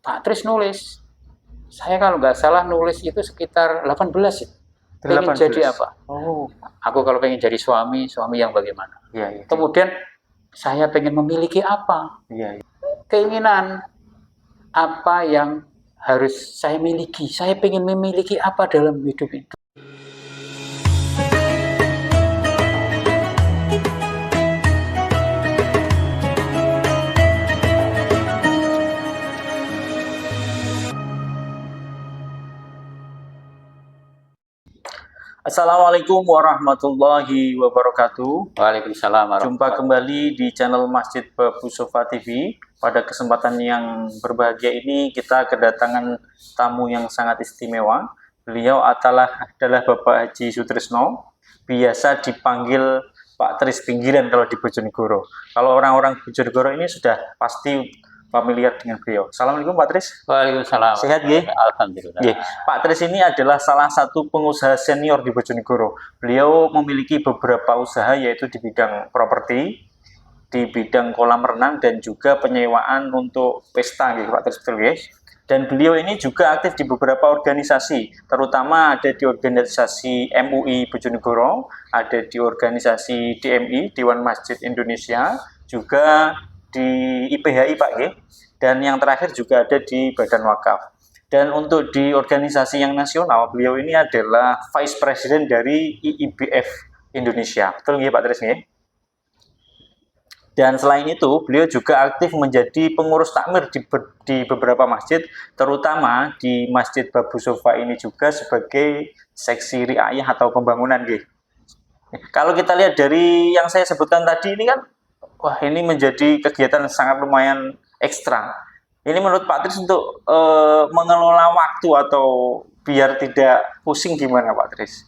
Pak Tris nulis. Saya kalau nggak salah nulis itu sekitar 18 ya. Pengen 18. jadi apa? Oh, Aku kalau pengen jadi suami yang bagaimana? iya. Kemudian saya pengen memiliki apa? Iya. Keinginan apa yang harus saya miliki? Saya pengen memiliki apa dalam hidup itu? Assalamualaikum warahmatullahi wabarakatuh. Waalaikumsalam. Jumpa kembali di channel Masjid Babu Sofa TV. Pada kesempatan yang berbahagia ini kita kedatangan tamu yang sangat istimewa. Beliau adalah Bapak Haji Sutrisno, biasa dipanggil Pak Tris Pinggiran kalau di Bojonegoro. Kalau orang-orang Bojonegoro ini sudah pasti familiar dengan beliau. Assalamualaikum Pak Tris. Waalaikumsalam. Sehat nggih? Alhamdulillah. Nggih. Pak Tris ini adalah salah satu pengusaha senior di Bojonegoro. Beliau memiliki beberapa usaha yaitu di bidang properti, di bidang kolam renang dan juga penyewaan untuk pesta nggih Pak Tris, betul nggih? Dan beliau ini juga aktif di beberapa organisasi, terutama ada di organisasi MUI Bojonegoro, ada di organisasi DMI, Dewan Masjid Indonesia, juga di IPHI Pak G, dan yang terakhir juga ada di Badan Wakaf. Dan untuk di organisasi yang nasional, beliau ini adalah Vice President dari IIBF Indonesia. Betul nggih Pak Tris nggih? Dan selain itu, beliau juga aktif menjadi pengurus takmir di beberapa masjid, terutama di Masjid Babu Sofa ini juga sebagai seksi riayah atau pembangunan nggih. Kalau kita lihat dari yang saya sebutkan tadi ini kan, wah ini menjadi kegiatan sangat lumayan ekstra. Ini menurut Pak Tris untuk mengelola waktu atau biar tidak pusing gimana Pak Tris?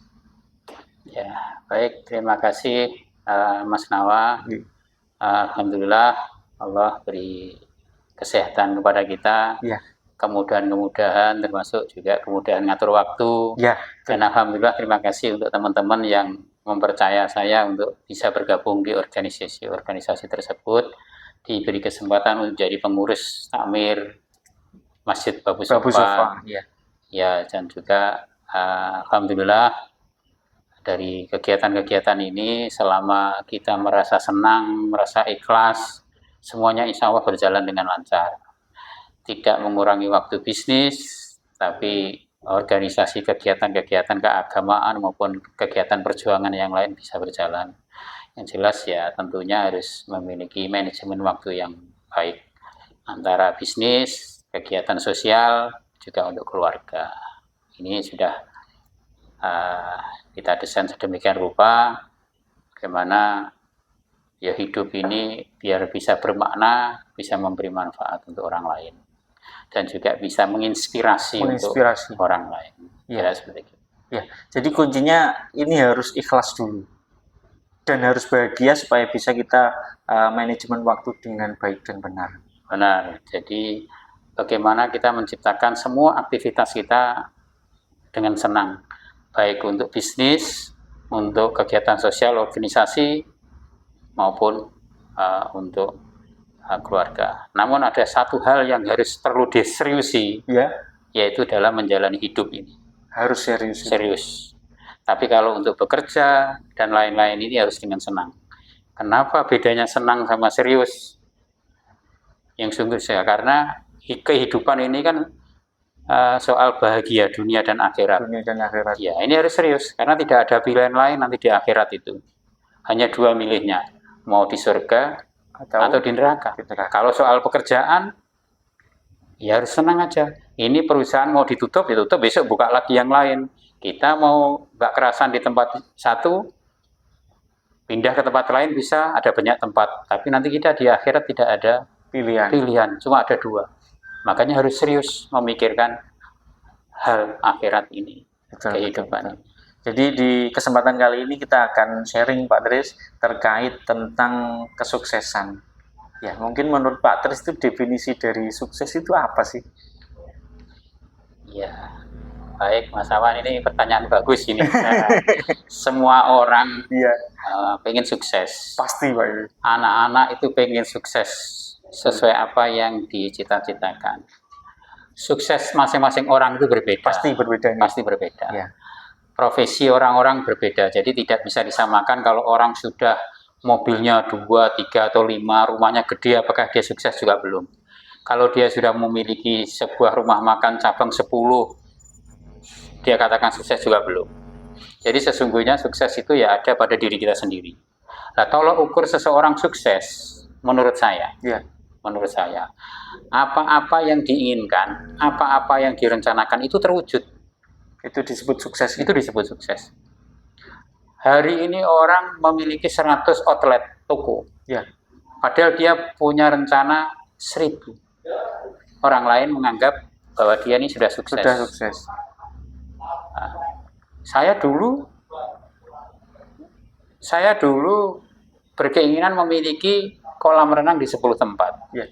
Ya, baik. Terima kasih Mas Nawa. Alhamdulillah Allah beri kesehatan kepada kita. Ya. Kemudahan-kemudahan termasuk juga kemudahan ngatur waktu. Ya. Dan alhamdulillah terima kasih untuk teman-teman yang mempercaya saya untuk bisa bergabung di organisasi tersebut, diberi kesempatan untuk jadi pengurus takmir Masjid Babu Sofa. Ya, dan juga alhamdulillah dari kegiatan-kegiatan ini selama kita merasa senang, merasa ikhlas, semuanya insya Allah berjalan dengan lancar. Tidak mengurangi waktu bisnis, tapi organisasi kegiatan-kegiatan keagamaan maupun kegiatan perjuangan yang lain bisa berjalan. Yang jelas ya tentunya harus memiliki manajemen waktu yang baik antara bisnis, kegiatan sosial, juga untuk keluarga. Ini sudah kita desain sedemikian rupa bagaimana ya hidup ini biar bisa bermakna, bisa memberi manfaat untuk orang lain. Dan juga bisa menginspirasi untuk orang lain. Ya, seperti itu. Ya, jadi kuncinya ini harus ikhlas dulu dan harus bahagia supaya bisa kita manajemen waktu dengan baik dan benar. Benar. Jadi bagaimana kita menciptakan semua aktivitas kita dengan senang, baik untuk bisnis, untuk kegiatan sosial organisasi maupun untuk keluarga. Namun ada satu hal yang perlu diseriusi, yaitu dalam menjalani hidup ini. Harus serius. Tapi kalau untuk bekerja dan lain-lain ini harus dengan senang. Kenapa bedanya senang sama serius? Yang sungguh saya karena kehidupan ini kan soal bahagia dunia dan akhirat. Ya, ini harus serius karena tidak ada pilihan lain nanti di akhirat itu. Hanya dua milihnya, mau di surga atau di neraka. Kalau soal pekerjaan, ya harus senang aja. Ini perusahaan mau ditutup, besok buka lagi yang lain. Kita mau nggak kerasan di tempat satu, pindah ke tempat lain bisa, ada banyak tempat. Tapi nanti kita di akhirat tidak ada pilihan, cuma ada dua. Makanya harus serius memikirkan hal akhirat ini, kehidupan. Jadi di kesempatan kali ini kita akan sharing Pak Tris terkait tentang kesuksesan. Ya, mungkin menurut Pak Tris itu definisi dari sukses itu apa sih? Ya, baik Mas Awan, ini pertanyaan bagus ini. Semua orang pengen sukses. Pasti Pak. Anak-anak itu pengen sukses sesuai apa yang dicita-citakan. sukses masing-masing orang itu berbeda. Pasti berbeda. Pasti berbeda. Ya. Profesi orang-orang berbeda, jadi tidak bisa disamakan kalau orang sudah mobilnya 2, 3, atau 5, rumahnya gede, apakah dia sukses juga belum. Kalau dia sudah memiliki sebuah rumah makan cabang 10, dia katakan sukses juga belum. Jadi sesungguhnya sukses itu ya ada pada diri kita sendiri. Nah, tolak ukur seseorang sukses, menurut saya, apa-apa yang diinginkan, apa-apa yang direncanakan itu terwujud. Itu disebut sukses. Itu disebut sukses. Hari ini orang memiliki 100 outlet toko. Ya. Padahal dia punya rencana 1000. Orang lain menganggap bahwa dia ini sudah sukses. Sudah sukses. Nah, saya dulu berkeinginan memiliki kolam renang di 10 tempat. Ya.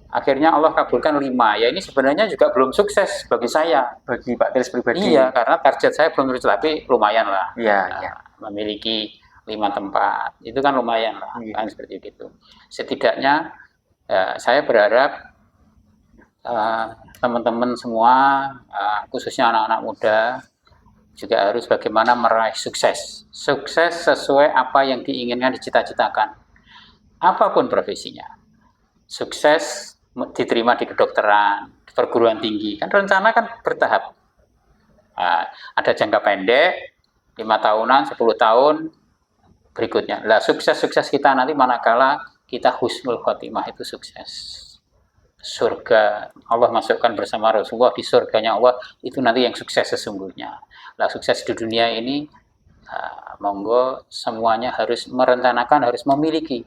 Akhirnya Allah kabulkan 5. Ya ini sebenarnya juga belum sukses bagi saya. Bagi Pak Tris pribadi. Iya, karena target saya belum tercapai, tapi lumayan lah. Iya. Memiliki 5 tempat. Itu kan lumayan lah. Iya. Kan seperti itu. Setidaknya saya berharap teman-teman semua, khususnya anak-anak muda, juga harus bagaimana meraih sukses. Sukses sesuai apa yang diinginkan, dicita-citakan. Apapun profesinya. Sukses diterima di kedokteran, di perguruan tinggi. Kan rencana kan bertahap. Ada jangka pendek, 5 tahunan, 10 tahun, berikutnya. Lah sukses-sukses kita nanti manakala kita husnul khotimah itu sukses. Surga, Allah masukkan bersama Rasulullah di surganya Allah, itu nanti yang sukses sesungguhnya. Lah sukses di dunia ini, monggo semuanya harus merencanakan, harus memiliki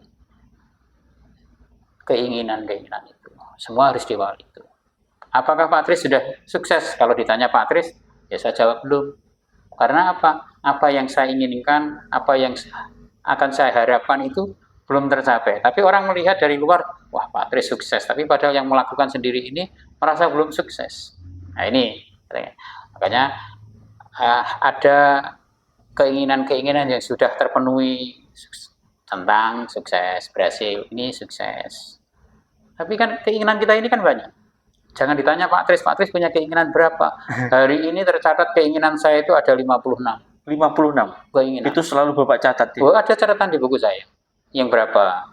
keinginan-keinginan itu. Semua harus diwali itu. Apakah Pak Tris sudah sukses? Kalau ditanya Pak Tris, ya saya jawab belum. Karena apa? Apa yang saya inginkan, apa yang akan saya harapkan itu belum tercapai. Tapi orang melihat dari luar, wah Pak Tris sukses. Tapi padahal yang melakukan sendiri ini merasa belum sukses. Nah ini, makanya ada keinginan-keinginan yang sudah terpenuhi tentang sukses, berhasil, ini sukses. Tapi kan keinginan kita ini kan banyak. Jangan ditanya Pak Tris punya keinginan berapa? Hari ini tercatat keinginan saya itu ada 56. 56? Keinginan. Itu selalu Bapak catat? Ya? Oh, ada catatan di buku saya. Yang berapa?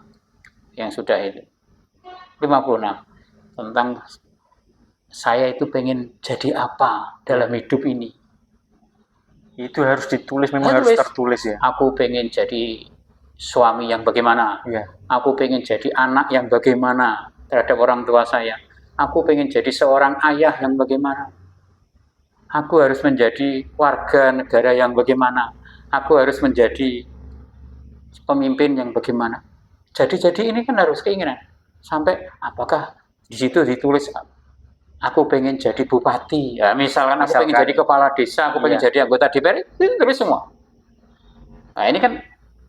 Yang sudah itu. 56. Tentang saya itu pengen jadi apa dalam hidup ini. Itu harus ditulis, memang harus tertulis ya? Aku pengen jadi suami yang bagaimana? Ya. Aku pengen jadi anak yang bagaimana terhadap orang tua saya. Aku pengen jadi seorang ayah yang bagaimana. Aku harus menjadi warga negara yang bagaimana. Aku harus menjadi pemimpin yang bagaimana. Jadi ini kan harus keinginan. Sampai apakah di situ ditulis aku pengen jadi bupati. Ya, misalkan aku pengen jadi kepala desa, aku pengen jadi anggota DPR, itu tulis semua. Nah ini kan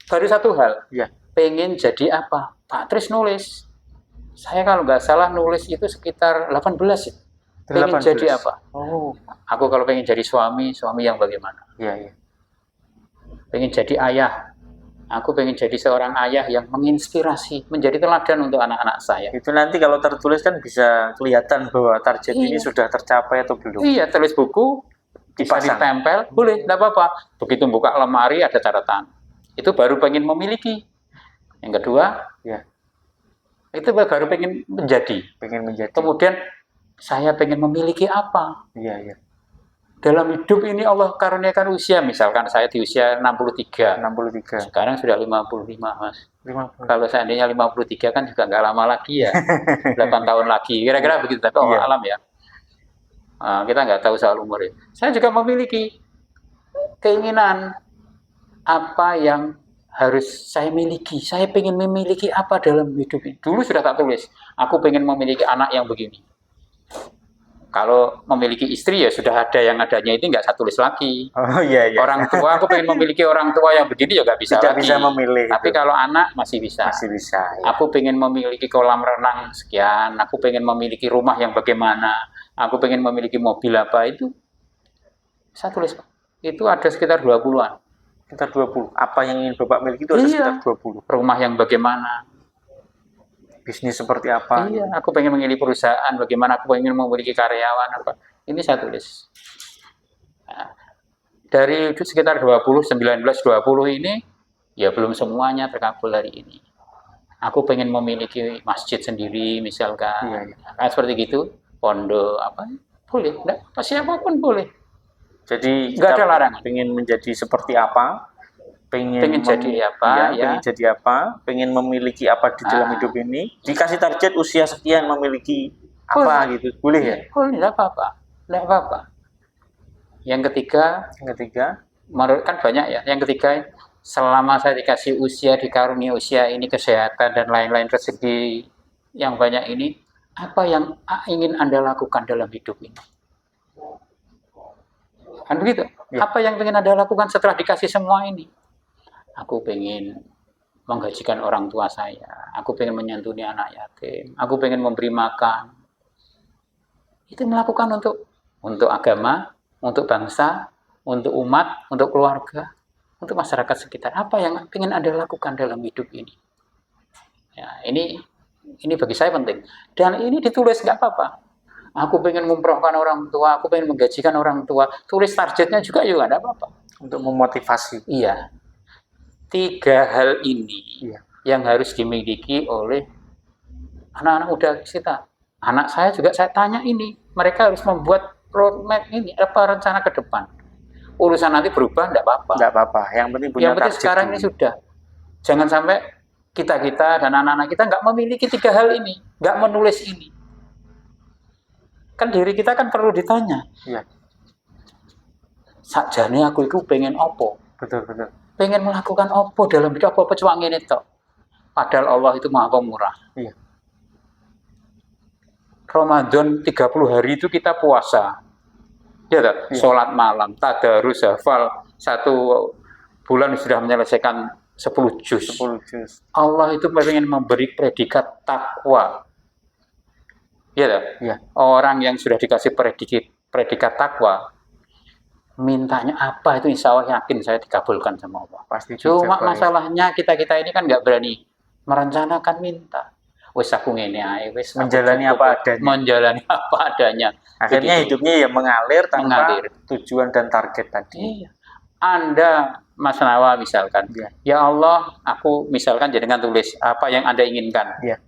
baru satu hal. Ya. Pengen jadi apa? Pak Tris nulis. Saya kalau nggak salah nulis itu sekitar 18 ya. Pengen 18. jadi apa? Oh. Aku kalau pengen jadi suami yang bagaimana? Iya. Pengen jadi ayah. Aku pengen jadi seorang ayah yang menginspirasi, menjadi teladan untuk anak-anak saya. Itu nanti kalau tertulis kan bisa kelihatan bahwa target ini sudah tercapai atau belum. Iya, tulis buku, bisa ditempel, boleh, tidak apa-apa. Begitu buka lemari ada catatan. Itu baru pengen memiliki. Yang kedua, ya, itu baru pengen menjadi. Kemudian saya pengen memiliki apa? Iya. Dalam hidup ini Allah karuniakan usia, misalkan saya di usia 63. Sekarang sudah 55, Mas. 50. Kalau seandainya 53 kan juga nggak lama lagi ya. 8 tahun lagi, kira-kira begitu. Tapi Allah alam ya. Kita nggak tahu soal umur ya. Saya juga memiliki keinginan apa yang harus saya miliki. Saya pengen memiliki apa dalam hidup ini. Dulu sudah tak tulis. Aku pengen memiliki anak yang begini. Kalau memiliki istri ya sudah ada yang adanya, itu nggak saya tulis lagi. Oh iya. Orang tua, aku pengen memiliki orang tua yang begini ya nggak bisa tidak lagi. Bisa memilih. Tapi kalau anak masih bisa. Ya. Aku pengen memiliki kolam renang sekian. Aku pengen memiliki rumah yang bagaimana. Aku pengen memiliki mobil apa itu. Saya tulis. Itu ada sekitar 20-an. Sekitar 20. Apa yang ingin Bapak miliki itu ada sekitar 20. Rumah yang bagaimana. bisnis seperti apa. Iya, aku pengen memiliki perusahaan, bagaimana aku pengen memiliki karyawan apa. Ini saya tulis. Nah, dari sekitar 20, 19, 20 ini, ya belum semuanya terkabul hari ini. Aku pengen memiliki masjid sendiri, misalkan. Iya, iya. Nah, seperti gitu, pondok, apa, boleh. Enggak, siapapun boleh. Jadi Nggak kita ada larangan. pengen menjadi seperti apa, Pengen jadi apa, ya. pengen jadi apa, pengen memiliki apa di dalam hidup ini, dikasih target usia sekian memiliki apa Boleh. gitu, boleh ya? Boleh, enggak apa-apa. Enggak apa-apa. Yang ketiga, Yang ketiga, menurut kan banyak ya. Yang ketiga, selama saya dikasih usia, dikaruniai usia ini, kesehatan dan lain-lain rezeki yang banyak ini, apa yang ingin Anda lakukan dalam hidup ini? Kan begitu? Ya. Apa yang ingin Anda lakukan setelah dikasih semua ini? Aku pengen menggajikan orang tua saya. Aku pengen menyantuni anak yatim. Aku pengen memberi makan. Itu melakukan untuk agama, untuk bangsa, untuk umat, untuk keluarga, untuk masyarakat sekitar. Apa yang ingin Anda lakukan dalam hidup ini? Ya, ini bagi saya penting. Dan ini ditulis nggak apa-apa. Aku pengen ngumrohkan orang tua, aku pengen menggajikan orang tua. Tulis targetnya juga ada apa-apa. untuk memotivasi. Iya. 3 hal ini Iya. yang harus dimiliki oleh anak-anak muda kita. Anak saya juga saya tanya ini. Mereka harus membuat roadmap ini, apa rencana ke depan. Urusan nanti berubah, enggak apa-apa. Enggak apa-apa, yang penting punya Yang penting target sekarang dulu. ini sudah. Jangan sampai kita dan anak-anak kita nggak memiliki 3 hal ini, nggak menulis ini. Kan diri kita kan perlu ditanya. Iya, Sakjane aku itu pengen opo? betul. Pengen melakukan opo dalam hidup, apa cuma ngene tok. Padahal Allah itu Maha Pemurah. Iya. Ramadan 30 hari itu kita puasa. Ya tak? Iya. Sholat malam, tadarus, hafal 1 bulan sudah menyelesaikan 10 juz. 10 juz. Allah itu pengen memberi predikat takwa. Ya tak? Iya. Orang yang sudah dikasih predikat takwa, mintanya apa itu insya Allah yakin saya dikabulkan sama Allah. Pasti Cuma dijabai. masalahnya kita ini kan nggak berani merencanakan minta. Wes aku ngene ae, wes aku Menjalani cukup, apa adanya. menjalani apa adanya. Akhirnya Begitu. hidupnya ya mengalir tanpa Mengalir. tujuan dan target tadi. Iya. Anda Mas Nawa misalkan, Iya. ya Allah, aku misalkan jangan tulis apa yang Anda inginkan. Iya.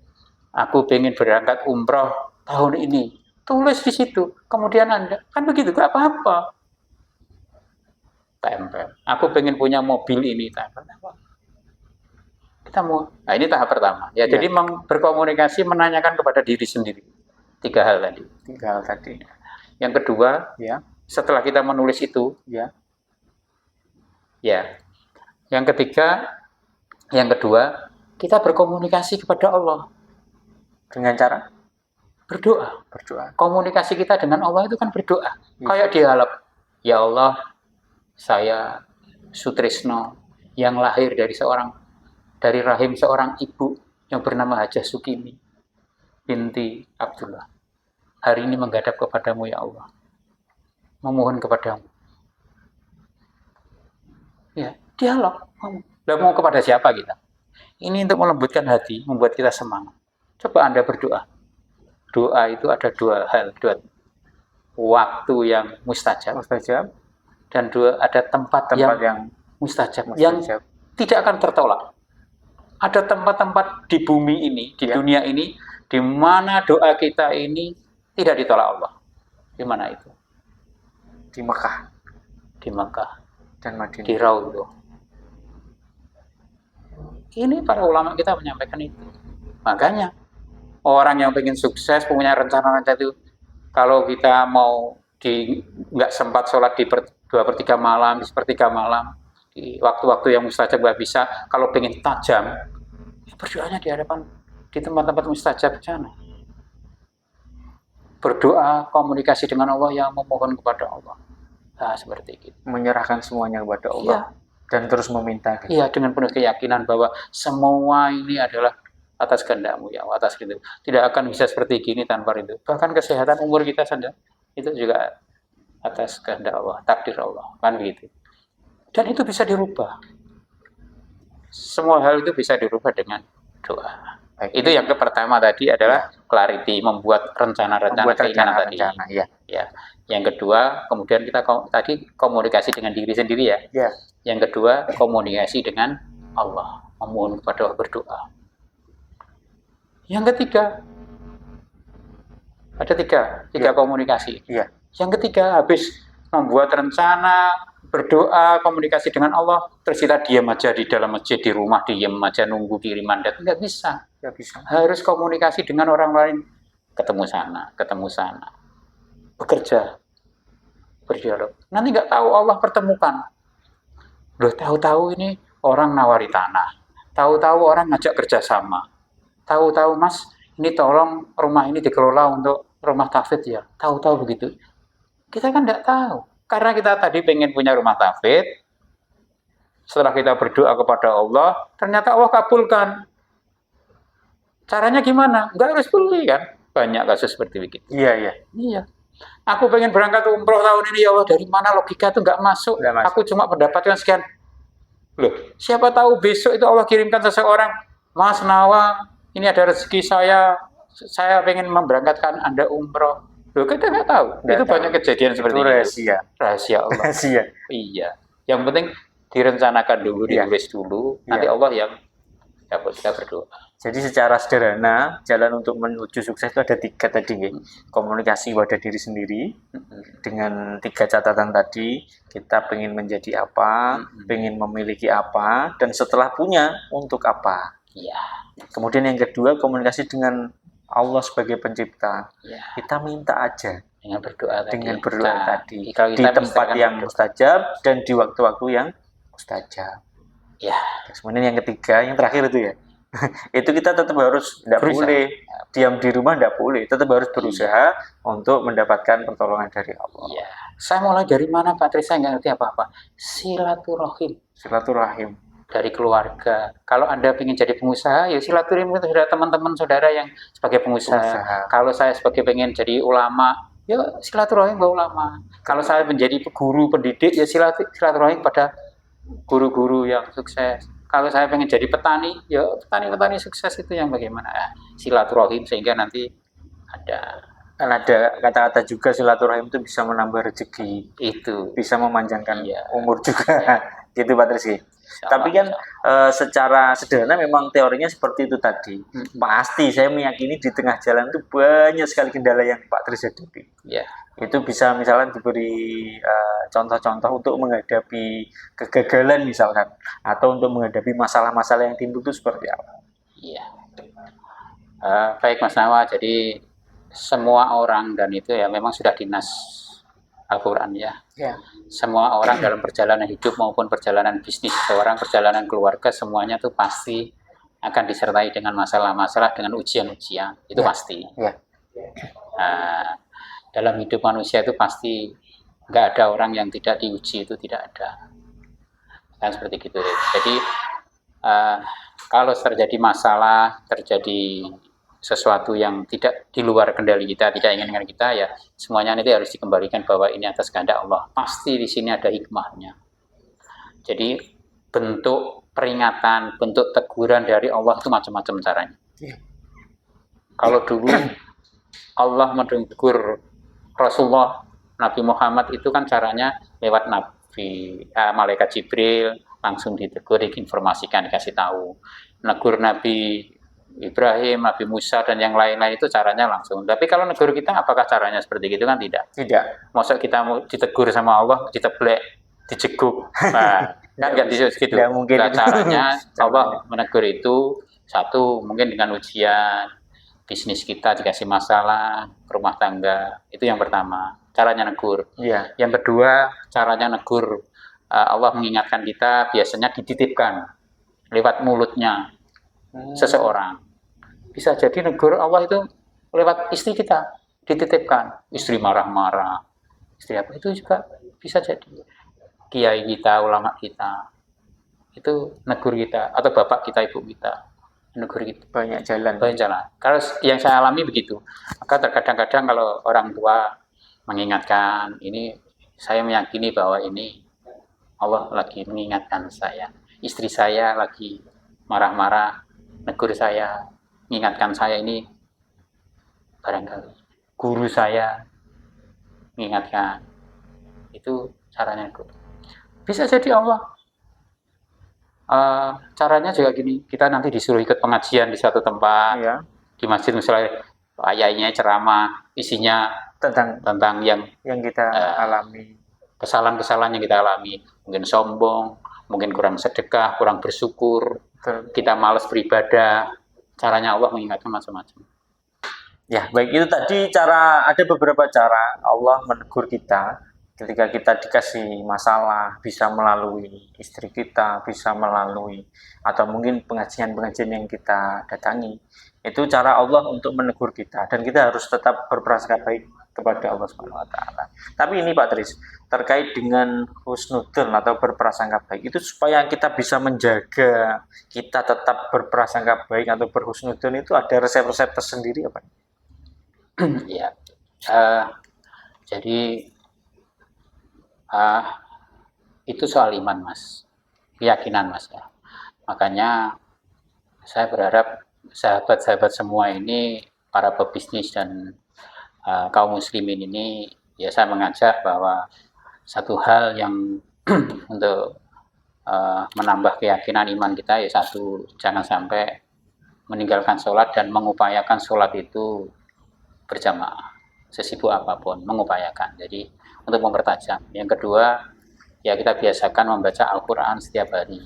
Aku pengen berangkat umroh tahun ini. Tulis di situ. Kemudian Anda, kan begitu, gak apa-apa. Tempel. Aku pengen punya mobil ini, tempel. Kita mau, nah ini tahap pertama. Ya, Iya. jadi berkomunikasi, menanyakan kepada diri sendiri. 3 hal tadi. 3 hal tadi. Yang kedua, Ya. setelah kita menulis itu, Ya. ya. Yang ketiga, yang kedua, kita berkomunikasi kepada Allah. Dengan cara Berdoa. berdoa. Komunikasi kita dengan Allah itu kan berdoa. Iya. Kayak dialog. Ya Allah, saya Sutrisno yang lahir dari rahim seorang ibu yang bernama Hajah Sukimi binti Abdullah. Hari ini menghadap kepadamu ya Allah. Memohon kepadamu. Ya, dialog. Lah mau kepada siapa kita? Ini untuk melembutkan hati, membuat kita semangat. Coba Anda berdoa. Doa itu ada 2 hal, 2 waktu yang mustajab Mustajab. dan 2 ada tempat yang mustajab, yang tidak akan tertolak. Ada tempat-tempat di bumi ini, di Ya. dunia ini, di mana doa kita ini tidak ditolak Allah. Di mana itu? Di Mekah Di Makkah, dan Madinah. di Raudhah. Ini para ulama kita menyampaikan itu. Makanya orang yang ingin sukses, punya rencana-rencana itu, kalau kita mau nggak sempat sholat di 2/3 malam, di 1/3 malam, di waktu-waktu yang mustajab nggak bisa, kalau pengen tajam, ya berdoanya di tempat-tempat mustajab sana. Berdoa, komunikasi dengan Allah, yang memohon kepada Allah. Nah, seperti itu. Menyerahkan semuanya kepada Allah. Iya. Dan terus meminta. Iya, dengan penuh keyakinan bahwa semua ini adalah atas kehendak-Mu ya Allah, atas ridho. Tidak akan bisa seperti gini tanpa ridho. Bahkan kesehatan umur kita saja itu juga atas kehendak Allah, takdir Allah, kan begitu. Dan itu bisa dirubah. Semua hal itu bisa dirubah dengan doa. Baik. Itu yang pertama tadi adalah clarity, membuat rencana-rencana Membuat keinginan tadi. rencana-rencana, ya. Ya. Yang kedua, kemudian kita tadi komunikasi dengan diri sendiri ya. Ya. Yang kedua, komunikasi dengan Allah, memohon kepada Allah, berdoa. Yang ketiga, ada tiga komunikasi. Ya. Yang ketiga, habis membuat rencana, berdoa, komunikasi dengan Allah, terus kita diam aja di dalam masjid, di rumah, diam aja nunggu kiriman datang, nggak bisa. Nggak bisa. Harus komunikasi dengan orang lain, ketemu sana, bekerja, berdialog. Nanti nggak tahu Allah pertemukan. Loh, tahu-tahu ini orang nawari tanah, tahu-tahu orang ngajak kerjasama, tahu-tahu Mas, ini tolong rumah ini dikelola untuk rumah tafid ya, tahu-tahu begitu. Kita kan nggak tahu. Karena kita tadi pengen punya rumah tafid, setelah kita berdoa kepada Allah, ternyata Allah kabulkan. Caranya gimana? Nggak harus beli kan? Banyak kasus seperti begitu. Iya. Aku pengen berangkat umroh tahun ini, ya Allah, dari mana logika itu nggak masuk. Aku cuma mendapatkan sekian. Loh, siapa tahu besok itu Allah kirimkan seseorang, Mas Nawa, ini ada rezeki saya pengen memberangkatkan Anda umroh. Loh, kita nggak tahu. Itu banyak kejadian seperti itu. Rahasia Allah. Rahasia. Iya. Yang penting direncanakan dulu, ditulis dulu. Nanti Allah yang dapat, kita berdoa. Jadi secara sederhana, jalan untuk menuju sukses itu ada 3 tadi. Komunikasi pada diri sendiri. Dengan 3 catatan tadi, kita pengen menjadi apa, pengen memiliki apa, dan setelah punya, untuk apa. Iya. Kemudian yang kedua, komunikasi dengan Allah sebagai pencipta. Ya. Kita minta aja dengan berdoa tadi di tempat yang mustajab dan di waktu-waktu yang mustajab. Ya. Kemudian yang ketiga, yang terakhir itu ya, itu kita tetap harus tidak boleh diam di rumah, tidak boleh, tetap harus berusaha untuk mendapatkan pertolongan dari Allah. Ya. Saya mulai dari mana Pak Tri? Saya nggak ngerti apa-apa. Silaturahim. Dari keluarga. Kalau Anda ingin jadi pengusaha, ya silaturahim itu sudah teman-teman saudara yang sebagai pengusaha. Kalau saya sebagai pengen jadi ulama, ya silaturahim ke ulama. Kalau saya menjadi guru pendidik, ya silaturahim pada guru-guru yang sukses. Kalau saya pengen jadi petani, ya petani-petani sukses itu yang bagaimana? Silaturahim sehingga nanti ada. Kan ada kata-kata juga silaturahim itu bisa menambah rezeki. Itu. Bisa memanjangkan umur juga. Gitu Pak Rizky. Tapi kan secara sederhana memang teorinya seperti itu tadi. Pasti saya meyakini di tengah jalan itu banyak sekali kendala yang Pak Tris hadapi. Ya. Itu bisa misalkan diberi contoh-contoh untuk menghadapi kegagalan misalkan, atau untuk menghadapi masalah-masalah yang timbul itu seperti apa? Iya. Baik Mas Nawa, jadi semua orang dan itu ya memang sudah dinas Al-Quran ya. Semua orang dalam perjalanan hidup maupun perjalanan bisnis, seorang perjalanan keluarga, semuanya tuh pasti akan disertai dengan masalah-masalah, dengan ujian-ujian. Itu pasti. Dalam hidup manusia itu pasti nggak ada orang yang tidak diuji, itu tidak ada. Kan seperti gitu. Jadi kalau terjadi masalah, terjadi sesuatu yang tidak di luar kendali kita, tidak inginkan kita, ya semuanya nanti harus dikembalikan bahwa ini atas kehendak Allah. Pasti di sini ada hikmahnya. Jadi bentuk peringatan, bentuk teguran dari Allah itu macam-macam caranya. Kalau dulu Allah menegur Rasulullah Nabi Muhammad itu kan caranya lewat malaikat Jibril, langsung ditegur, diinformasikan, dikasih tahu. Negur Nabi Ibrahim, Nabi Musa, dan yang lain-lain itu caranya langsung. Tapi kalau negur kita, apakah caranya seperti itu? Kan tidak. Maksud kita mau ditegur sama Allah, diteblek, dijeguk. Nah, kan nggak bisa gitu. Nah, caranya Allah menegur itu, satu, mungkin dengan ujian, bisnis kita dikasih masalah, rumah tangga. Itu yang pertama, caranya negur. Yang kedua, caranya negur, Allah mengingatkan kita, biasanya dititipkan lewat mulutnya seseorang. Bisa jadi negur Allah itu lewat istri kita, dititipkan. Istri marah-marah, istri apa, itu juga bisa jadi. Kiai kita, ulama kita, itu negur kita, atau bapak kita, ibu kita, negur kita. Banyak jalan. Kalau yang saya alami begitu. Maka terkadang-kadang kalau orang tua mengingatkan, ini saya meyakini bahwa ini Allah lagi mengingatkan saya. Istri saya lagi marah-marah, negur saya, mengingatkan saya ini, barangkali guru saya mengingatkan, itu caranya itu. Bisa jadi Allah caranya juga gini, kita nanti disuruh ikut pengajian di suatu tempat, Ya, di masjid misalnya, ayahnya ceramah, isinya tentang yang yang kita alami. kesalahan-kesalahan yang kita alami, mungkin sombong, mungkin kurang sedekah, kurang bersyukur, Betul. kita malas beribadah, caranya Allah mengingatkan macam-macam. Ya, baik, itu tadi ada beberapa cara Allah menegur kita ketika kita dikasih masalah, bisa melalui istri kita, bisa melalui atau mungkin pengajian-pengajian yang kita datangi. Itu cara Allah untuk menegur kita dan kita harus tetap berprasangka baik kepada Allah Subhanahu wa taala. Tapi ini Pak Tris, terkait dengan husnudzon atau berprasangka baik, itu supaya kita bisa menjaga kita tetap berprasangka baik atau berhusnudzon, itu ada resep-resep tersendiri apa? Ya, jadi itu soal iman, Mas, keyakinan, Mas, ya. Makanya saya berharap sahabat-sahabat semua ini, para pebisnis dan kaum muslimin ini, ya saya mengajak bahwa satu hal yang untuk menambah keyakinan iman kita, ya satu, jangan sampai meninggalkan sholat dan mengupayakan sholat itu berjamaah, sesibuk apapun, mengupayakan. Jadi untuk mempertajam. Yang kedua, ya kita biasakan membaca Al-Quran setiap hari.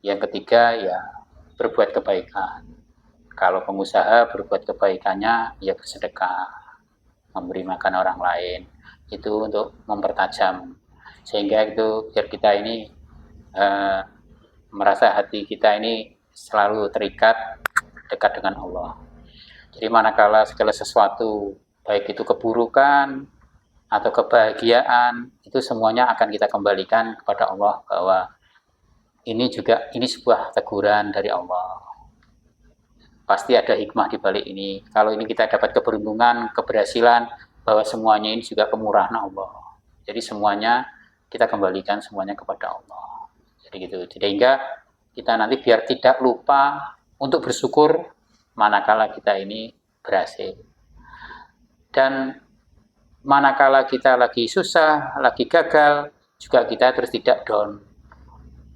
Yang ketiga, ya berbuat kebaikan. Kalau pengusaha, berbuat kebaikannya ya bersedekah, memberi makan orang lain. Itu untuk mempertajam, sehingga itu biar kita ini merasa hati kita ini selalu terikat dekat dengan Allah. Jadi manakala segala sesuatu, baik itu keburukan atau kebahagiaan, itu semuanya akan kita kembalikan kepada Allah, bahwa ini sebuah teguran dari Allah. Pasti ada hikmah di balik ini. Kalau ini kita dapat keberuntungan, keberhasilan, bahwa semuanya ini juga kemurahan Allah. Jadi semuanya kita kembalikan semuanya kepada Allah. Jadi gitu. Sehingga kita nanti biar tidak lupa untuk bersyukur manakala kita ini berhasil. Dan manakala kita lagi susah, lagi gagal, juga kita terus tidak down,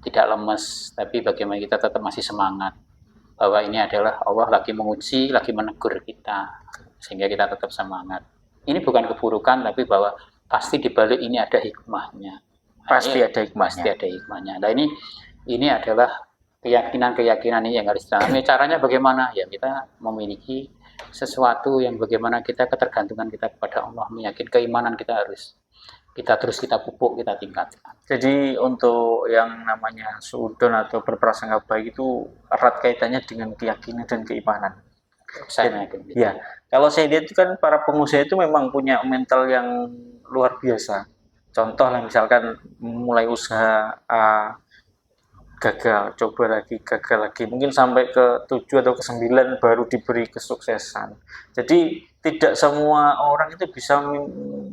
tidak lemes, tapi bagaimana kita tetap masih semangat, bahwa ini adalah Allah lagi menguji, lagi menegur kita, sehingga kita tetap semangat. Ini bukan keburukan, tapi bahwa pasti di balik ini ada hikmahnya. Pasti ada hikmahnya. Nah ini adalah keyakinan ini yang harus ditanami. Caranya bagaimana? Ya kita memiliki sesuatu yang bagaimana kita ketergantungan kita kepada Allah, meyakinkan keimanan kita harus kita pupuk, kita tingkatkan. Jadi untuk yang namanya suudon atau berprasangka baik itu erat kaitannya dengan keyakinan dan keimanan. Saya yakin. Ya, kalau saya lihat itu kan para pengusaha itu memang punya mental yang luar biasa. Contoh lah, misalkan mulai usaha gagal, coba lagi, gagal lagi, mungkin sampai ke 7 atau ke 9 baru diberi kesuksesan. Jadi tidak semua orang itu bisa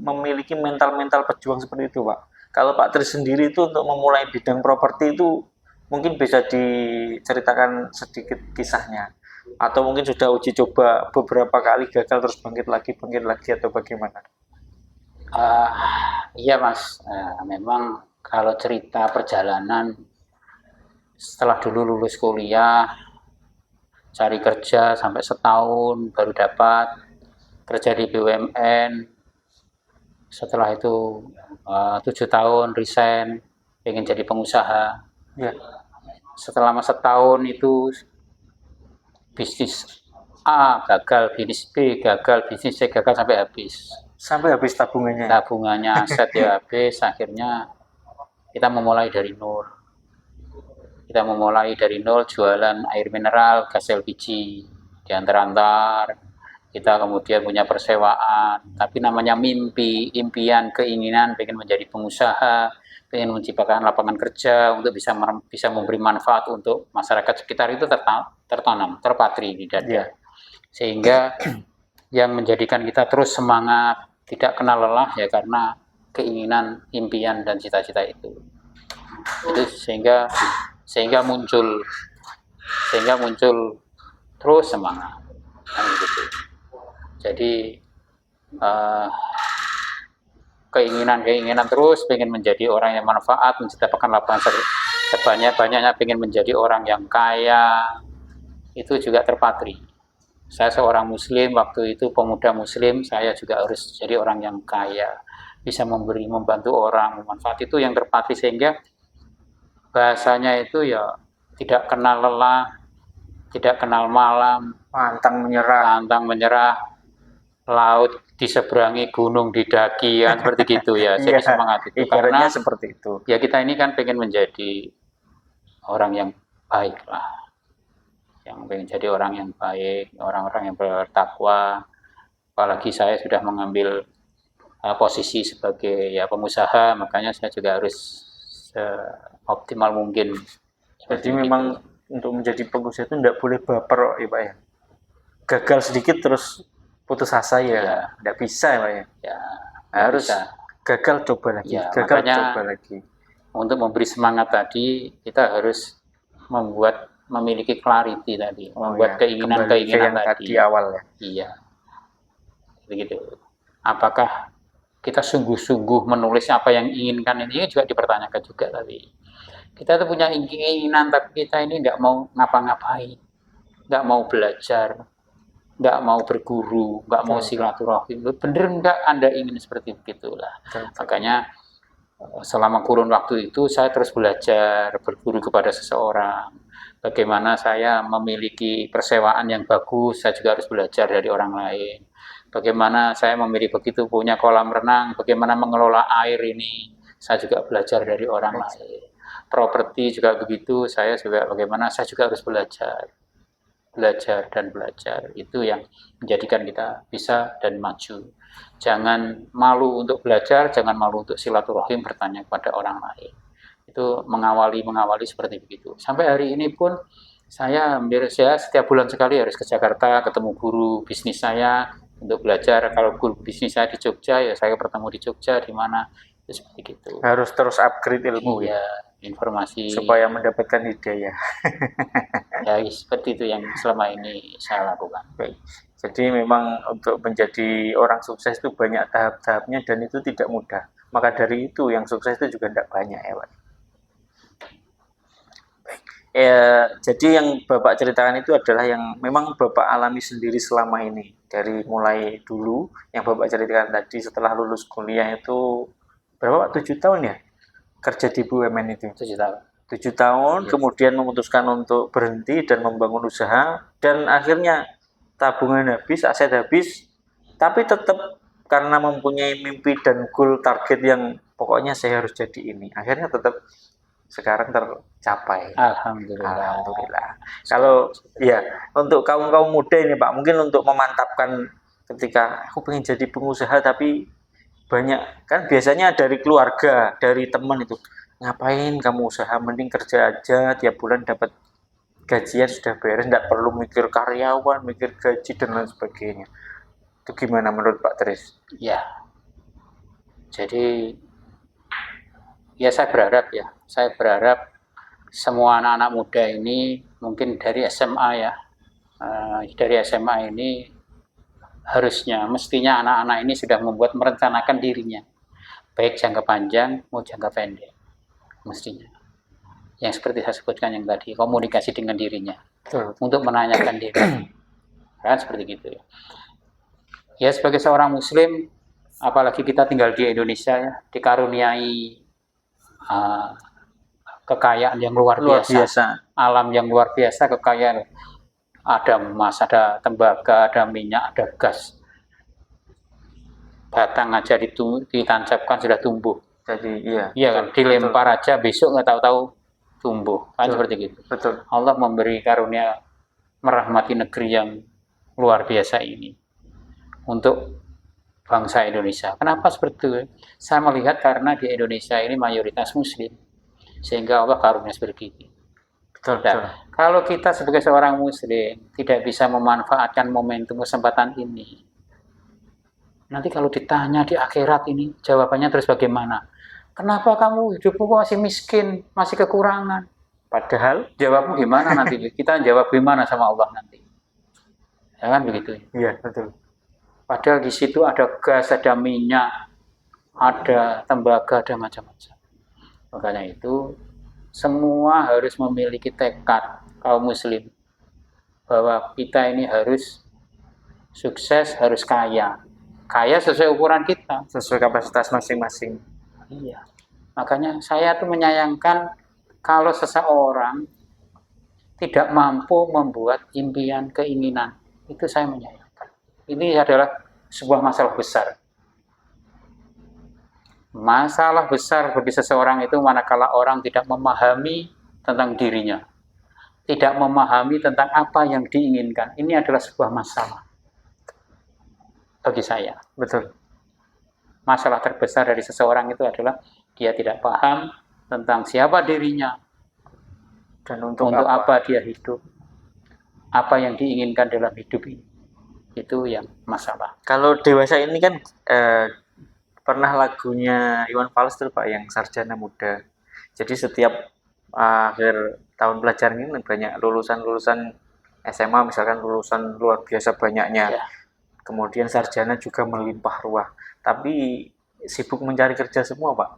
memiliki mental-mental pejuang seperti itu, Pak. Kalau Pak Tris sendiri itu untuk memulai bidang properti itu mungkin bisa diceritakan sedikit kisahnya, atau mungkin sudah uji coba beberapa kali gagal terus bangkit lagi atau bagaimana? Iya Mas, memang kalau cerita perjalanan setelah dulu lulus kuliah, cari kerja sampai setahun baru dapat kerja di BUMN. Setelah itu 7 tahun resign, pengen jadi pengusaha. Ya. Setelah setahun itu bisnis A gagal, bisnis B gagal, bisnis C gagal sampai habis. Sampai habis tabungannya. Tabungannya, aset ya habis. Akhirnya kita memulai dari nol. Kita memulai dari nol, jualan air mineral, gas LPG, diantar-antar. Kita kemudian punya persewaan, tapi namanya mimpi, impian, keinginan, pengen menjadi pengusaha, pengen menciptakan lapangan kerja untuk bisa memberi manfaat untuk masyarakat sekitar, itu tertanam, terpatri di dada. Yeah. Sehingga yang menjadikan kita terus semangat, tidak kenal lelah, ya karena keinginan, impian, dan cita-cita itu. Itu sehingga muncul terus semangat. Kan gitu. Jadi keinginan terus pengen menjadi orang yang manfaat, menciptakan lapangan sebanyak-banyaknya, pengen menjadi orang yang kaya, itu juga terpatri. Saya seorang muslim, waktu itu pemuda muslim, saya juga harus jadi orang yang kaya, bisa memberi, membantu orang, manfaat, itu yang terpatri. Sehingga bahasanya itu ya tidak kenal lelah, tidak kenal malam, pantang menyerah, laut diseberangi, gunung didaki, kan seperti gitu ya. Jadi semangat itu. Karena seperti itu. Ya kita ini kan pengen menjadi orang yang baik lah, yang pengen jadi orang yang baik, orang-orang yang bertakwa. Apalagi saya sudah mengambil posisi sebagai ya pengusaha, makanya saya juga harus optimal mungkin. Jadi memang untuk menjadi pengusaha itu tidak boleh baper ya Pak ya. Gagal sedikit terus putus asa ya, tidak bisa ya Pak ya. Ya, harus bisa. Gagal coba lagi, Ya, gagal makanya, coba lagi. Untuk memberi semangat tadi, kita harus memiliki clarity tadi, membuat keinginan-keinginan tadi awal ya. Iya, begitu. Apakah kita sungguh-sungguh menulis apa yang inginkan, ini juga dipertanyakan juga tadi. Kita tuh punya keinginan, tapi kita ini nggak mau ngapa-ngapain, nggak mau belajar, nggak mau berguru, nggak mau silaturahim. Bener nggak Anda ingin seperti itulah. Makanya selama kurun waktu itu saya terus belajar, berguru kepada seseorang. Bagaimana saya memiliki persewaan yang bagus, saya juga harus belajar dari orang lain. Bagaimana saya memiliki begitu punya kolam renang, bagaimana mengelola air ini, saya juga belajar dari orang lain. Properti juga begitu, saya juga harus belajar dan belajar. Itu yang menjadikan kita bisa dan maju. Jangan malu untuk belajar, jangan malu untuk silaturahim, bertanya kepada orang lain. Itu mengawali seperti begitu. Sampai hari ini pun saya setiap bulan sekali harus ke Jakarta, ketemu guru bisnis saya untuk belajar. Kalau guru bisnis saya di Jogja, ya saya bertemu di Jogja, di mana, itu seperti itu. Harus terus upgrade ilmu ya, informasi supaya mendapatkan hidayah. Ya, seperti itu yang selama ini saya lakukan. Baik. Jadi memang untuk menjadi orang sukses itu banyak tahap-tahapnya dan itu tidak mudah. Maka dari itu yang sukses itu juga tidak banyak ya Pak. Jadi yang Bapak ceritakan itu adalah yang memang Bapak alami sendiri selama ini. Dari mulai dulu yang Bapak ceritakan tadi setelah lulus kuliah itu berapa Pak? 7 tahun ya? Kerja di BUMN itu? 7 tahun. 7 tahun, yes. Kemudian memutuskan untuk berhenti dan membangun usaha, dan akhirnya tabungan habis, aset habis, tapi tetap karena mempunyai mimpi dan goal target yang pokoknya saya harus jadi ini, akhirnya tetap sekarang tercapai. Alhamdulillah. Kalau ya untuk kaum muda ini Pak, mungkin untuk memantapkan ketika aku pengen jadi pengusaha tapi banyak kan biasanya dari keluarga, dari teman itu, ngapain kamu usaha, mending kerja aja, tiap bulan dapat gajian sudah beres, tidak perlu mikir karyawan, mikir gaji dan lain sebagainya. Itu gimana menurut Pak Tris? Ya, jadi ya saya berharap semua anak-anak muda ini mungkin dari SMA ya, dari SMA ini mestinya anak-anak ini sudah merencanakan dirinya, baik jangka panjang maupun jangka pendek, mestinya. Yang seperti saya sebutkan yang tadi, komunikasi dengan dirinya, untuk menanyakan diri, kan seperti gitu. Ya sebagai seorang Muslim, apalagi kita tinggal di Indonesia ya, dikaruniai kekayaan yang luar biasa, alam yang luar biasa, kekayaan. Ada emas, ada tembaga, ada minyak, ada gas. Batang aja ditancapkan sudah tumbuh. Jadi iya kan, dilempar aja besok nggak tahu-tahu tumbuh. Kan seperti gitu. Betul. Allah memberi karunia, merahmati negeri yang luar biasa ini untuk bangsa Indonesia. Kenapa seperti itu? Saya melihat karena di Indonesia ini mayoritas Muslim, sehingga Allah karunia seperti ini. Betul. Kalau kita sebagai seorang Muslim tidak bisa memanfaatkan momentum kesempatan ini, nanti kalau ditanya di akhirat ini, jawabannya terus bagaimana? Kenapa kamu hidupmu masih miskin, masih kekurangan? Padahal jawabmu gimana nanti? Kita jawab gimana sama Allah nanti? Ya kan begitu. Iya, betul. Padahal di situ ada gas, ada minyak, ada tembaga, ada macam-macam. Makanya itu semua harus memiliki tekad kaum muslim bahwa kita ini harus sukses, harus kaya. Kaya sesuai ukuran kita. Sesuai kapasitas masing-masing. Iya. Makanya saya tuh menyayangkan kalau seseorang tidak mampu membuat impian, keinginan. Itu saya menyayangkan. Ini adalah sebuah masalah besar. Masalah besar bagi seseorang itu manakala orang tidak memahami tentang dirinya. Tidak memahami tentang apa yang diinginkan. Ini adalah sebuah masalah bagi saya. Betul. Masalah terbesar dari seseorang itu adalah dia tidak paham tentang siapa dirinya, Dan untuk apa dia hidup, apa yang diinginkan dalam hidup ini. Itu yang masalah. Kalau dewasa ini kan pernah lagunya Iwan Fals tuh Pak, yang Sarjana Muda. Jadi setiap akhir tahun pelajaran ini banyak lulusan-lulusan SMA, misalkan lulusan luar biasa banyaknya. Ya. Kemudian sarjana juga melimpah ruah. Tapi sibuk mencari kerja semua Pak.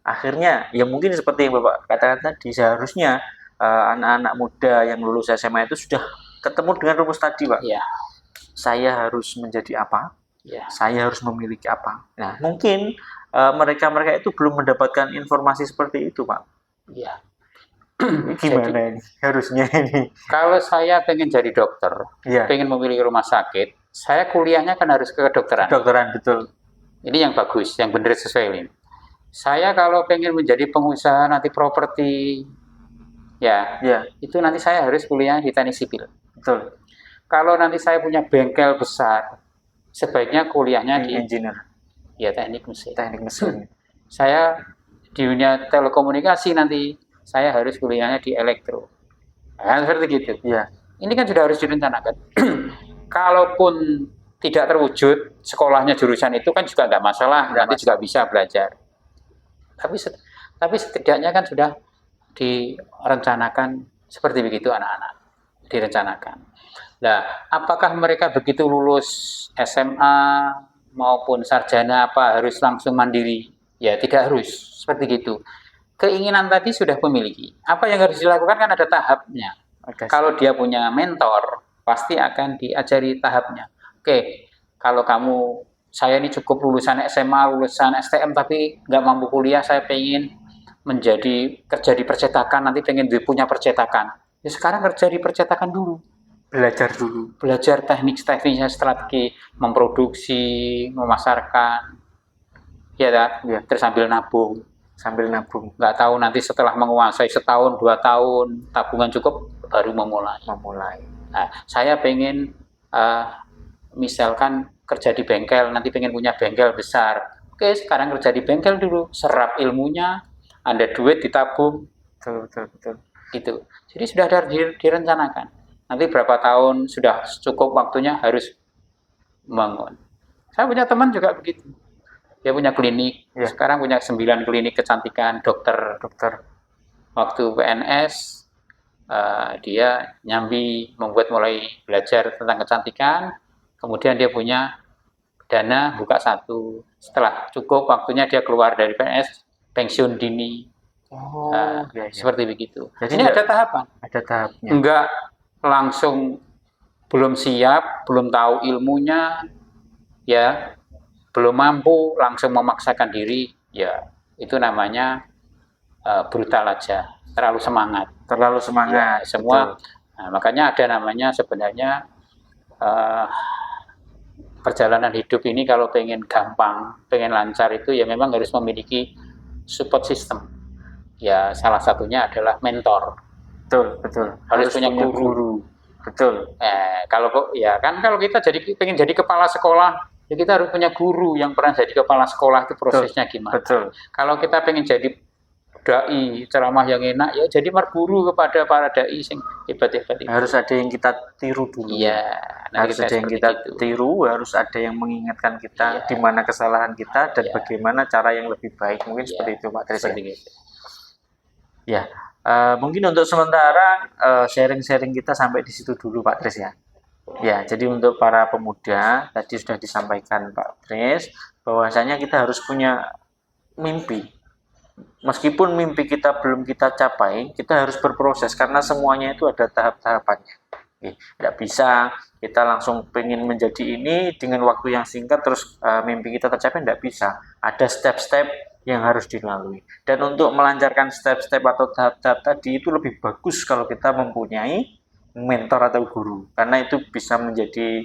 Akhirnya ya mungkin seperti yang Bapak katakan tadi, seharusnya anak-anak muda yang lulus SMA itu sudah ketemu dengan rumus tadi Pak. Ya. Saya harus menjadi apa? Ya. Saya harus memiliki apa? Nah, mungkin mereka-mereka itu belum mendapatkan informasi seperti itu, Pak. Ya. Gimana ini? Harusnya ini. Kalau saya pengen jadi dokter, Ya, pengen memiliki rumah sakit, saya kuliahnya kan harus ke kedokteran. kedokteran betul. Ini yang bagus, yang benar sesuai ini. Saya kalau pengen menjadi pengusaha nanti properti, ya, Ya, itu nanti saya harus kuliah di teknik sipil. betul. Kalau nanti saya punya bengkel besar, sebaiknya kuliahnya di Engineer, ya teknik mesin. teknik mesin. Saya di dunia telekomunikasi nanti saya harus kuliahnya di elektro. Nah, seperti gitu. Ya, Ini kan sudah harus direncanakan. Kalaupun tidak terwujud sekolahnya jurusan itu kan juga nggak masalah, nanti juga bisa belajar. Tapi setidaknya kan sudah direncanakan seperti begitu anak-anak, direncanakan. Nah, apakah mereka begitu lulus SMA maupun sarjana apa harus langsung mandiri? Ya tidak harus seperti itu. Keinginan tadi sudah memiliki. Apa yang harus dilakukan kan ada tahapnya. oke. Kalau dia punya mentor, pasti akan diajari tahapnya. Oke, kalau saya ini cukup lulusan SMA, lulusan STM, tapi nggak mampu kuliah, saya pengen menjadi kerja di percetakan, nanti pengen punya percetakan. Ya sekarang kerja di percetakan dulu. Belajar dulu. Belajar tekniknya, strategi, memproduksi, memasarkan, ya, terus sambil nabung. Sambil nabung. Nggak tahu nanti setelah menguasai setahun, 2 tahun, tabungan cukup, baru memulai. Nah, saya pengen misalkan kerja di bengkel, nanti pengen punya bengkel besar. Oke, sekarang kerja di bengkel dulu, serap ilmunya, ada duit ditabung, Betul. gitu. Jadi sudah ada direncanakan. Nanti berapa tahun sudah cukup waktunya harus membangun. Saya punya teman juga begitu. Dia punya klinik, Ya. sekarang punya 9 klinik kecantikan, dokter. Waktu PNS, dia nyambi mulai belajar tentang kecantikan, kemudian dia punya dana buka 1. Setelah cukup waktunya dia keluar dari PNS, pensiun dini. Seperti begitu. Jadi ini ada tahapan. Ada tahapnya. Enggak langsung belum siap, belum tahu ilmunya, ya belum mampu langsung memaksakan diri, ya itu namanya brutal aja, terlalu semangat. Ya, semua. Nah, makanya ada namanya sebenarnya perjalanan hidup ini kalau pengen gampang, pengen lancar itu ya memang harus memiliki support system. Ya salah satunya adalah mentor. Betul. Harus punya guru. Betul. Kalau kita pengen jadi kepala sekolah, ya kita harus punya guru yang pernah jadi kepala sekolah, itu prosesnya gimana. Betul. Kalau kita pengen jadi dai, ceramah yang enak, ya jadi guru kepada para dai sing hebat-hebat itu. Harus ada yang kita tiru dulu. Iya, Harus ada yang kita tiru, harus ada yang mengingatkan kita di mana kesalahan kita dan bagaimana cara yang lebih baik. Mungkin seperti itu Pak Tris. Ya. Mungkin untuk sementara sharing-sharing kita sampai di situ dulu Pak Tris ya. Ya, jadi untuk para pemuda, tadi sudah disampaikan Pak Tris, bahwasanya kita harus punya mimpi. Meskipun mimpi kita belum kita capai, kita harus berproses karena semuanya itu ada tahap-tahapannya. Tidak bisa kita langsung pengen menjadi ini dengan waktu yang singkat terus mimpi kita tercapai, tidak bisa. Ada step-step yang harus dilalui. Dan untuk melancarkan step-step atau tahap-tahap tadi itu lebih bagus kalau kita mempunyai mentor atau guru, karena itu bisa menjadi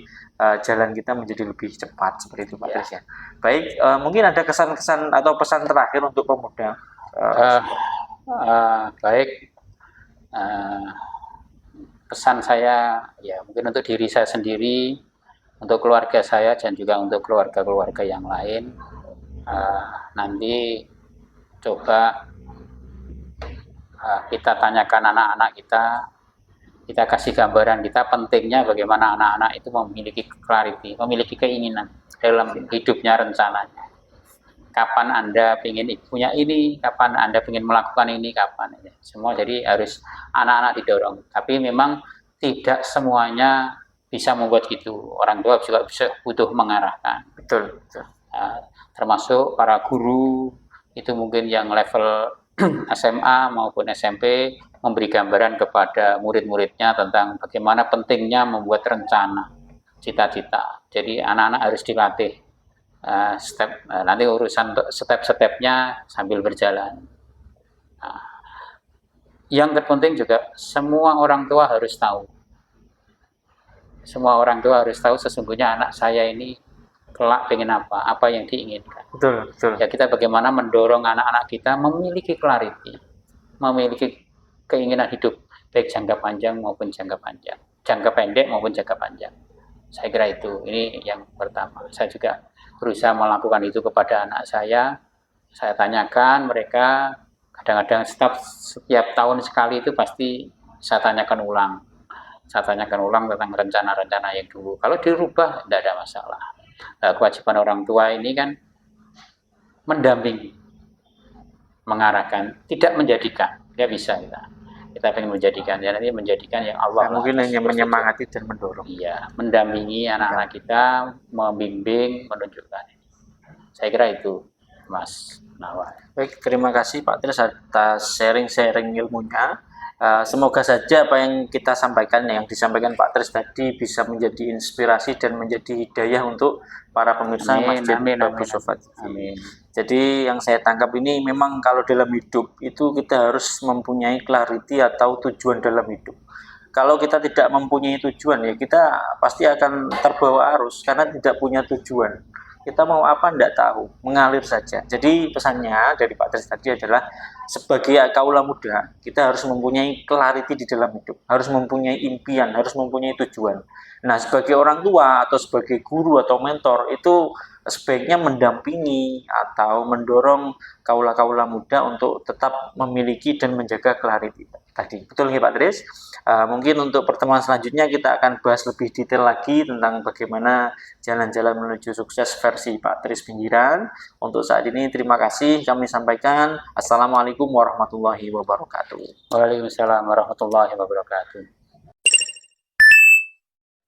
jalan kita menjadi lebih cepat seperti itu Pak Tris ya. Baik, mungkin ada kesan-kesan atau pesan terakhir untuk pemuda. Uh, Baik, uh, pesan saya ya mungkin untuk diri saya sendiri, untuk keluarga saya dan juga untuk keluarga-keluarga yang lain. Nanti coba kita tanyakan anak-anak kita kasih gambaran kita pentingnya bagaimana anak-anak itu memiliki clarity, memiliki keinginan dalam hidupnya, rencananya. Kapan Anda ingin punya ini, kapan Anda ingin melakukan ini, kapan. Semua jadi harus anak-anak didorong. Tapi memang tidak semuanya bisa membuat gitu. Orang tua juga bisa butuh mengarahkan. Betul, betul. Termasuk para guru, itu mungkin yang level SMA maupun SMP, memberi gambaran kepada murid-muridnya tentang bagaimana pentingnya membuat rencana, cita-cita. Jadi anak-anak harus dilatih nanti urusan step-stepnya sambil berjalan. Yang terpenting juga semua orang tua harus tahu. Semua orang tua harus tahu sesungguhnya anak saya ini kelak pengen apa yang diinginkan. Betul, betul. Ya kita bagaimana mendorong anak-anak kita memiliki clarity, memiliki keinginan hidup baik jangka panjang maupun jangka panjang, jangka pendek maupun jangka panjang. Saya kira itu, ini yang pertama. Saya juga berusaha melakukan itu kepada anak saya. Saya tanyakan mereka, kadang-kadang setiap tahun sekali itu pasti saya tanyakan ulang. Saya tanyakan ulang tentang rencana-rencana yang dulu. Kalau dirubah, tidak ada masalah. Nah, kewajiban orang tua ini kan mendampingi, mengarahkan, tidak menjadikan. Dia bisa kita pengen menjadikan, ya nanti menjadikan yang Allah. Mungkin hanya menyemangati dan mendorong. Iya, mendampingi anak-anak kita, membimbing, menunjukkan. Saya kira itu, Mas Nawar. Baik, terima kasih Pak Tris atas sharing-sharing ilmunya. Semoga saja apa yang kita sampaikan, yang disampaikan Pak Tris tadi bisa menjadi inspirasi dan menjadi hidayah untuk para pemirsa Masjid Babu Sofa TV. Jadi yang saya tangkap ini memang kalau dalam hidup itu kita harus mempunyai clarity atau tujuan dalam hidup. Kalau kita tidak mempunyai tujuan ya kita pasti akan terbawa arus karena tidak punya tujuan. Kita mau apa tidak tahu, mengalir saja. Jadi pesannya dari Pak Tris tadi adalah sebagai kaula muda, kita harus mempunyai clarity di dalam hidup, harus mempunyai impian, harus mempunyai tujuan. Nah, sebagai orang tua atau sebagai guru atau mentor itu sebaiknya mendampingi atau mendorong kaula-kaula muda untuk tetap memiliki dan menjaga clarity tadi. Betul nggak Pak Tris? Mungkin untuk pertemuan selanjutnya kita akan bahas lebih detail lagi tentang bagaimana jalan-jalan menuju sukses versi Pak Tris Pinggiran. Untuk saat ini terima kasih kami sampaikan. Assalamualaikum warahmatullahi wabarakatuh. Waalaikumsalam warahmatullahi wabarakatuh.